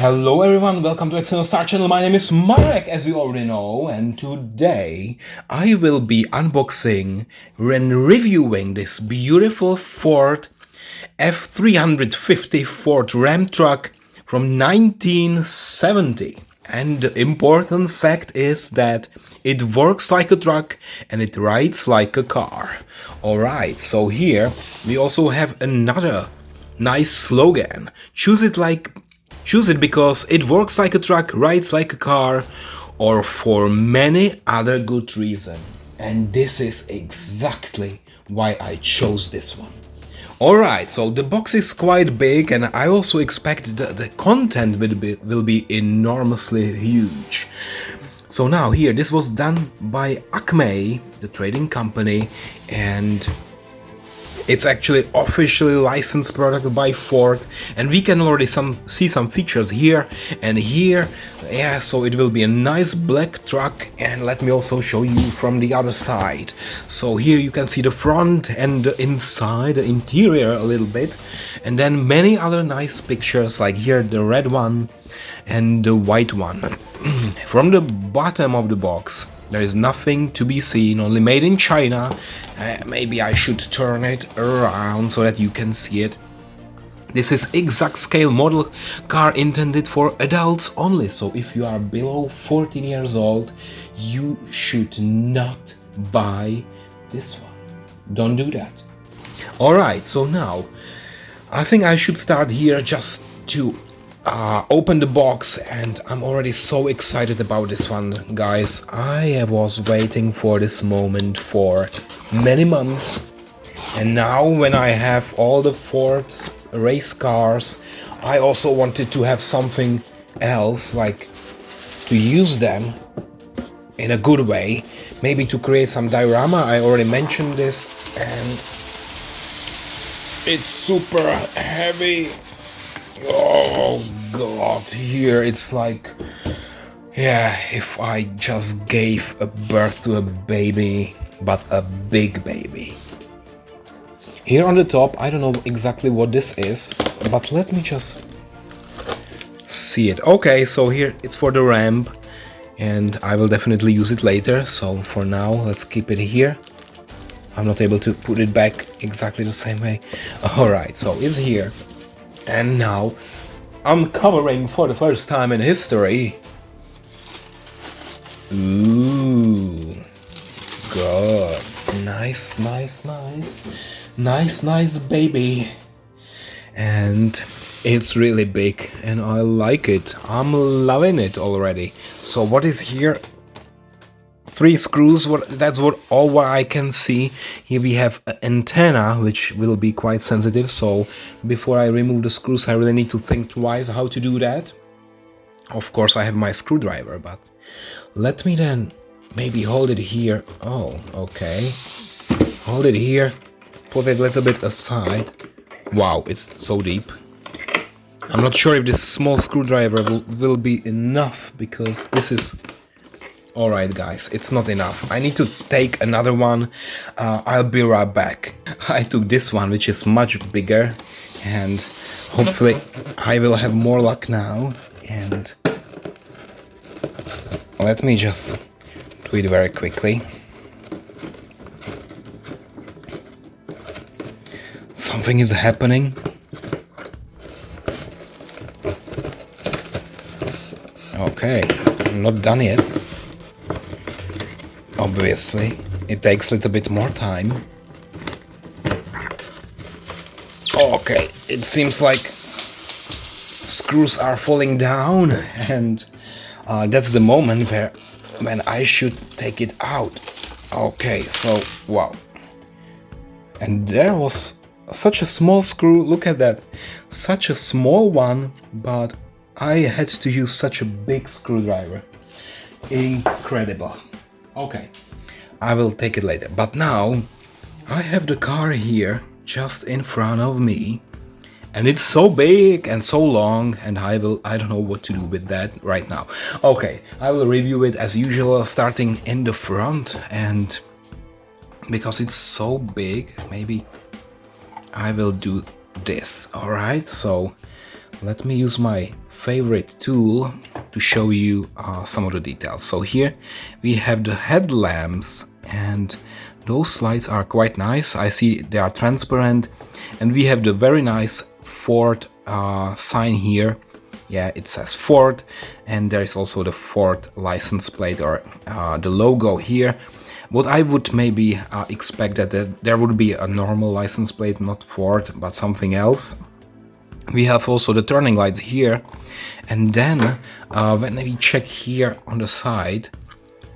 Hello everyone, welcome to External Star Channel. My name is Marek, as you already know, and today I will be unboxing and reviewing this beautiful Ford F-350 Ford Ram truck from 1970. And the important fact is that it works like a truck and it rides like a car. Alright, so here we also have another nice slogan. Choose it because it works like a truck, rides like a car, or for many other good reasons. And this is exactly why I chose this one. Alright, so the box is quite big and I also expect the content will be enormously huge. So now here, this was done by Acme, the trading company, and it's actually officially licensed product by Ford, and we can already see some features here and here. Yeah, so it will be a nice black truck, and let me also show you from the other side. So here you can see the front and the inside, the interior a little bit, and then many other nice pictures like here the red one and the white one. From the bottom of the box there is nothing to be seen, only made in China. Maybe I should turn it around so that you can see it. This is exact scale model car intended for adults only, so if you are below 14 years old, you should not buy this one. Don't do that. Alright, so now I think I should start here just to open the box, and I'm already so excited about this one, guys. I was waiting for this moment for many months, and now when I have all the Ford race cars, I also wanted to have something else, like to use them in a good way, maybe to create some diorama. I already mentioned this, and it's super heavy. Oh god, here it's like, yeah, if I just gave a birth to a baby, but a big baby. Here on the top, I don't know exactly what this is, but let me just see it. Okay, so here it's for the ramp, and I will definitely use it later, so for now let's keep it here. I'm not able to put it back exactly the same way. Alright, so it's here. And now, uncovering for the first time in history. Ooh, good. Nice, nice, nice. Nice, nice baby. And it's really big and I like it. I'm loving it already. So what is here? 3 screws, that's all what I can see. Here we have an antenna, which will be quite sensitive, so before I remove the screws I really need to think twice how to do that. Of course I have my screwdriver, but let me then maybe hold it here. Oh, okay. Hold it here, put it a little bit aside. Wow, it's so deep. I'm not sure if this small screwdriver will be enough, because this is... Alright guys, it's not enough. I need to take another one. I'll be right back. I took this one, which is much bigger, and hopefully I will have more luck now. And let me just do it very quickly. Something is happening. Okay, I'm not done yet. Obviously, it takes a little bit more time. Okay, it seems like screws are falling down, and that's the moment when I should take it out. Okay, so wow. And there was such a small screw, look at that. Such a small one, but I had to use such a big screwdriver. Incredible. Okay, I will take it later, but now I have the car here just in front of me, and it's so big and so long, and I don't know what to do with that right now. Okay, I will review it as usual, starting in the front, and because it's so big, maybe I will do this. Alright, so let me use my favorite tool to show you some of the details. So here we have the headlamps, and those lights are quite nice. I see they are transparent, and we have the very nice Ford sign here. Yeah, it says Ford, and there is also the Ford license plate, or the logo here. What I would maybe expect that there would be a normal license plate, not Ford, but something else. We have also the turning lights here, and then when we check here on the side,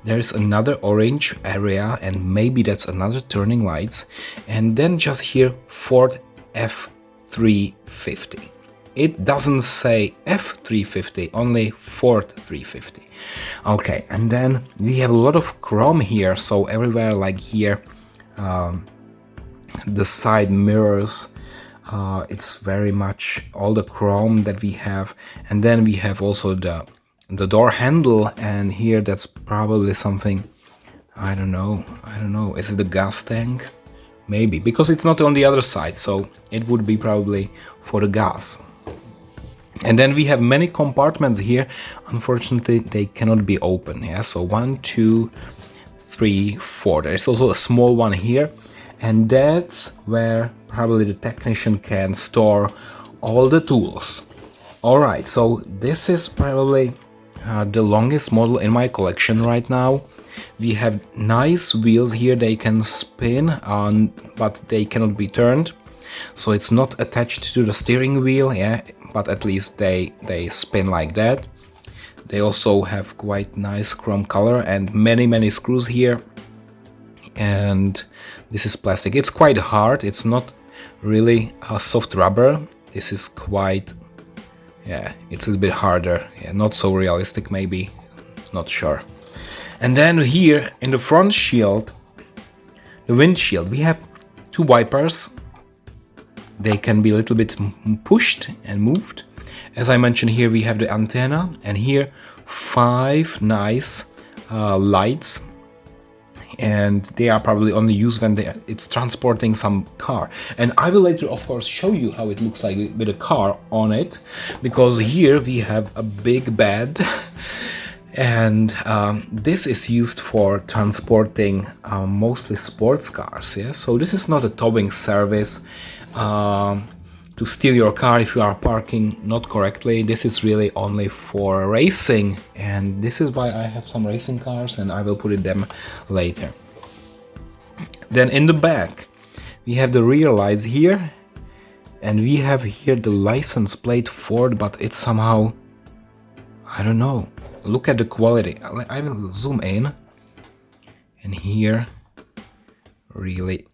there is another orange area, and maybe that's another turning lights, and then just here Ford F-350. It doesn't say F-350, only Ford 350. Okay, and then we have a lot of chrome here, so everywhere, like here, the side mirrors, it's very much all the chrome that we have. And then we have also the door handle, and here that's probably something, I don't know, is it the gas tank? Maybe, because it's not on the other side, so it would be probably for the gas. And then we have many compartments here. Unfortunately, they cannot be open. Yeah, so 1, 2, 3, 4. There's also a small one here, and that's where probably the technician can store all the tools. All right, so this is probably the longest model in my collection right now. We have nice wheels here. They can spin, but they cannot be turned. So it's not attached to the steering wheel, yeah, but at least they spin like that. They also have quite nice chrome color and many screws here. And this is plastic. It's quite hard. It's not really a soft rubber. This is quite, yeah, it's a little bit harder. Yeah, not so realistic maybe, not sure. And then here in the front shield, the windshield, we have 2 wipers. They can be a little bit pushed and moved. As I mentioned, here we have the antenna, and here 5 nice lights, and they are probably only used when it's transporting some car. And I will later, of course, show you how it looks like with a car on it, because here we have a big bed. And this is used for transporting mostly sports cars. Yeah, so this is not a towing service to steal your car if you are parking not correctly. This is really only for racing, and this is why I have some racing cars, and I will put them later. Then in the back we have the rear lights here, and we have here the license plate Ford, but it's somehow, I don't know. Look at the quality. I will zoom in, and here really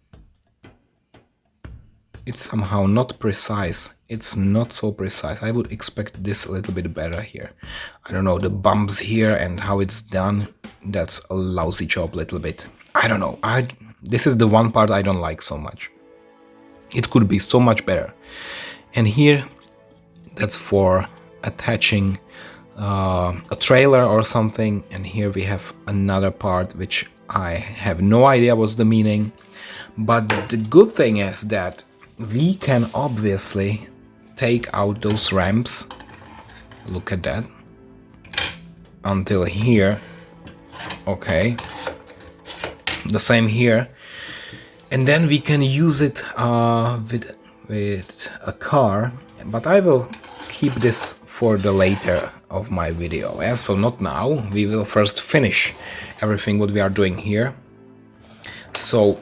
it's somehow not precise. It's not so precise. I would expect this a little bit better here. I don't know, the bumps here and how it's done, that's a lousy job a little bit. I don't know. This is the one part I don't like so much. It could be so much better. And here, that's for attaching a trailer or something, and here we have another part which I have no idea what's the meaning. But the good thing is that we can obviously take out those ramps. Look at that. Until here. Okay. The same here. And then we can use it with a car, but I will keep this for the later of my video. Yeah? So not now. We will first finish everything what we are doing here. So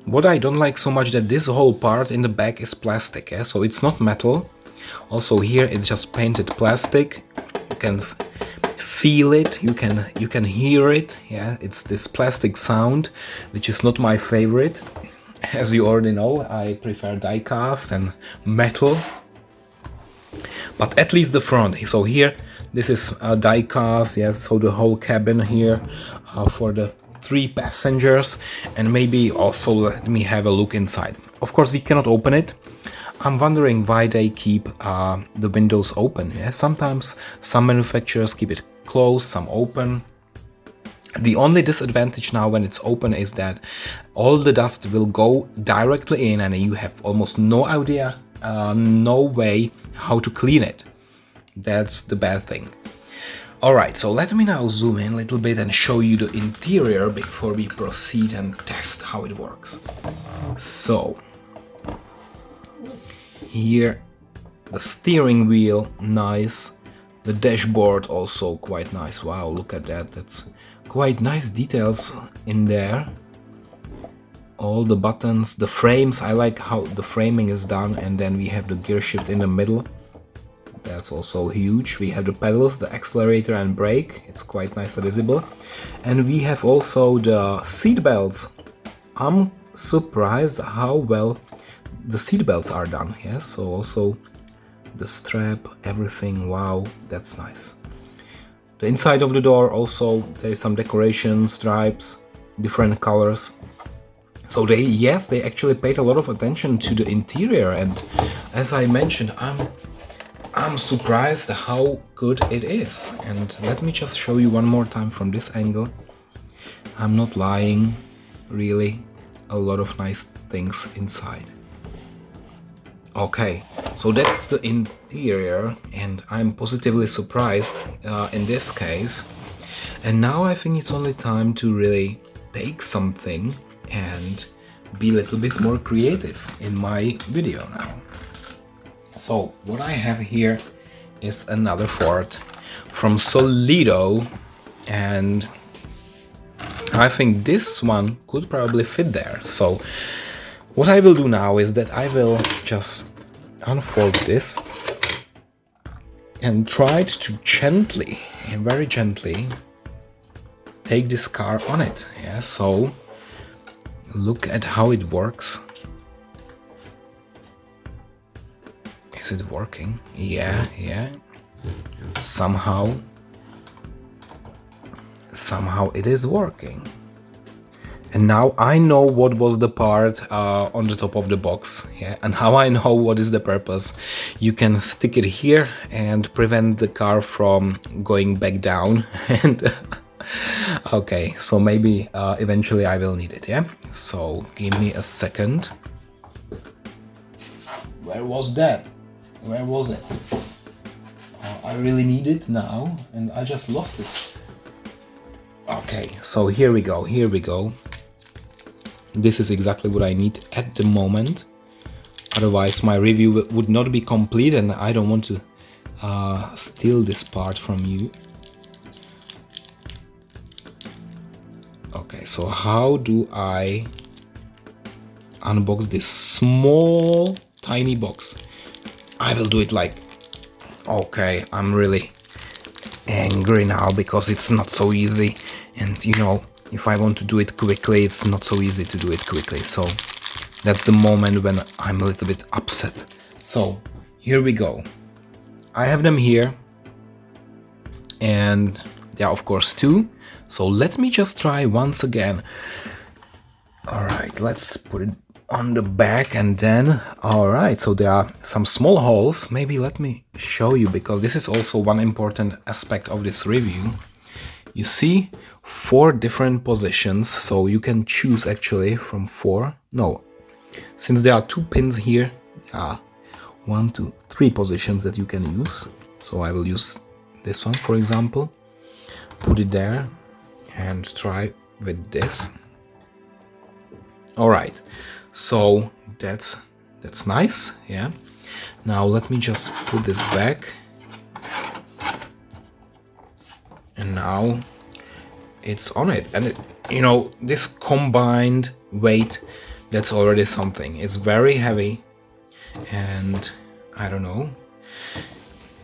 what I don't like so much, that this whole part in the back is plastic. Yeah? So it's not metal. Also here it's just painted plastic. You can feel it, you can hear it. Yeah, it's this plastic sound, which is not my favorite. As you already know, I prefer diecast and metal. But at least the front. So here, this is a diecast. Yes, so the whole cabin here for the 3 passengers, and maybe also let me have a look inside. Of course, we cannot open it. I'm wondering why they keep the windows open. Yeah? Sometimes some manufacturers keep it closed, some open. The only disadvantage now when it's open is that all the dust will go directly in, and you have almost no idea no way how to clean it. That's the bad thing. Alright, so let me now zoom in a little bit and show you the interior before we proceed and test how it works. So, here the steering wheel, nice. The dashboard also quite nice. Wow, look at that. That's quite nice details in there. All the buttons, the frames, I like how the framing is done, and then we have the gear shift in the middle. That's also huge. We have the pedals, the accelerator and brake. It's quite nice and visible. And we have also the seat belts. I'm surprised how well the seat belts are done. Yes, so also the strap, everything. Wow, that's nice. The inside of the door also, there is some decoration, stripes, different colors. So they actually paid a lot of attention to the interior, and as I mentioned, I'm surprised how good it is. And let me just show you one more time from this angle. I'm not lying, really a lot of nice things inside. Okay, so that's the interior, and I'm positively surprised in this case. And now I think it's only time to really take something and be a little bit more creative in my video now. So what I have here is another Ford from Solido, and I think this one could probably fit there. So what I will do now is that I will just unfold this and try to gently and very gently take this car on it. Yeah, so look at how it works. Is it working? Yeah. Somehow it is working. And now I know what was the part on the top of the box, yeah, and how I know what is the purpose. You can stick it here and prevent the car from going back down. And okay, so maybe eventually I will need it, yeah? So give me a second. Where was that? Where was it? I really need it now, and I just lost it. Okay, so here we go. This is exactly what I need at the moment. Otherwise my review would not be complete, and I don't want to steal this part from you. Okay, so how do I unbox this small, tiny box? I will do it like... Okay, I'm really angry now because it's not so easy, and you know, if I want to do it quickly, it's not so easy to do it quickly. So that's the moment when I'm a little bit upset. So here we go. I have them here, and yeah, of course, two. So let me just try once again. All right, let's put it on the back, and then, all right, so there are some small holes. Maybe let me show you, because this is also one important aspect of this review. You see 4 different positions, so you can choose actually from 4. No, since there are 2 pins here, 1, 2, 3 positions that you can use. So I will use this one, for example. Put it there and try with this. All right, so that's nice, yeah. Now let me just put this back, and now it's on it. And it, you know, this combined weight, that's already something. It's very heavy, and I don't know.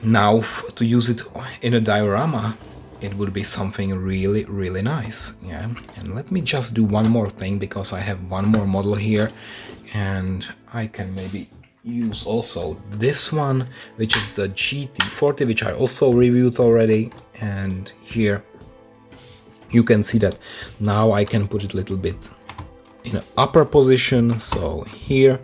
Now to use it in a diorama, it would be something really, really nice, yeah. And let me just do one more thing, because I have one more model here, and I can maybe use also this one, which is the GT40, which I also reviewed already. And here you can see that now I can put it a little bit in an upper position, so here,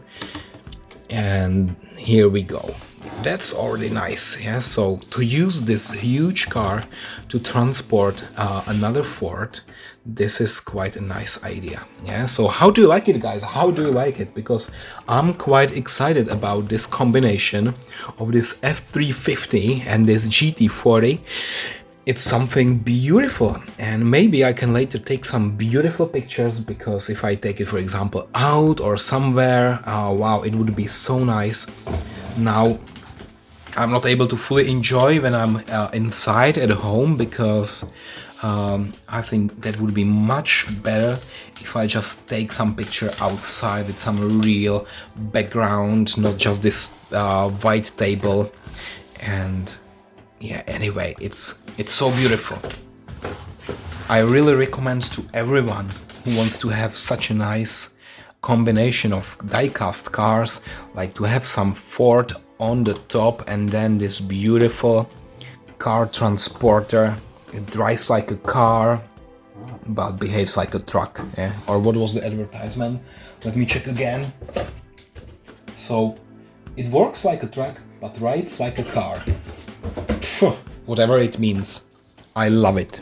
and here we go. That's already nice, yeah. So to use this huge car to transport another fort, this is quite a nice idea, yeah. So how do you like it, guys? How do you like it? Because I'm quite excited about this combination of this F-350 and this GT40. It's something beautiful, and maybe I can later take some beautiful pictures, because if I take it, for example, out or somewhere, wow, it would be so nice. Now I'm not able to fully enjoy when I'm inside at home, because I think that would be much better if I just take some picture outside with some real background, not just this white table. And yeah, anyway, it's so beautiful. I really recommend to everyone who wants to have such a nice combination of die-cast cars, like to have some Ford on the top and then this beautiful car transporter. It drives like a car but behaves like a truck, yeah? Or what was the advertisement? Let me check again. So it works like a truck but rides like a car. Whatever it means, I love it.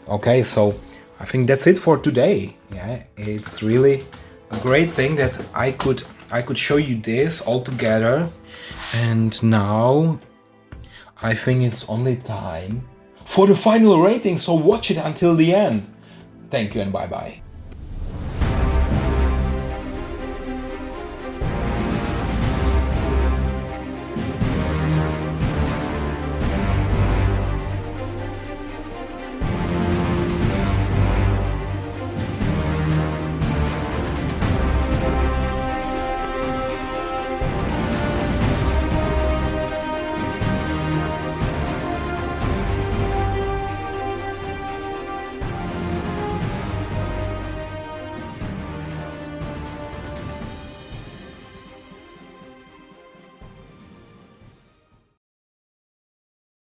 Okay, so I think that's it for today. Yeah, it's really a great thing that I could show you this all together. And now I think it's only time for the final rating, so watch it until the end. Thank you and bye bye.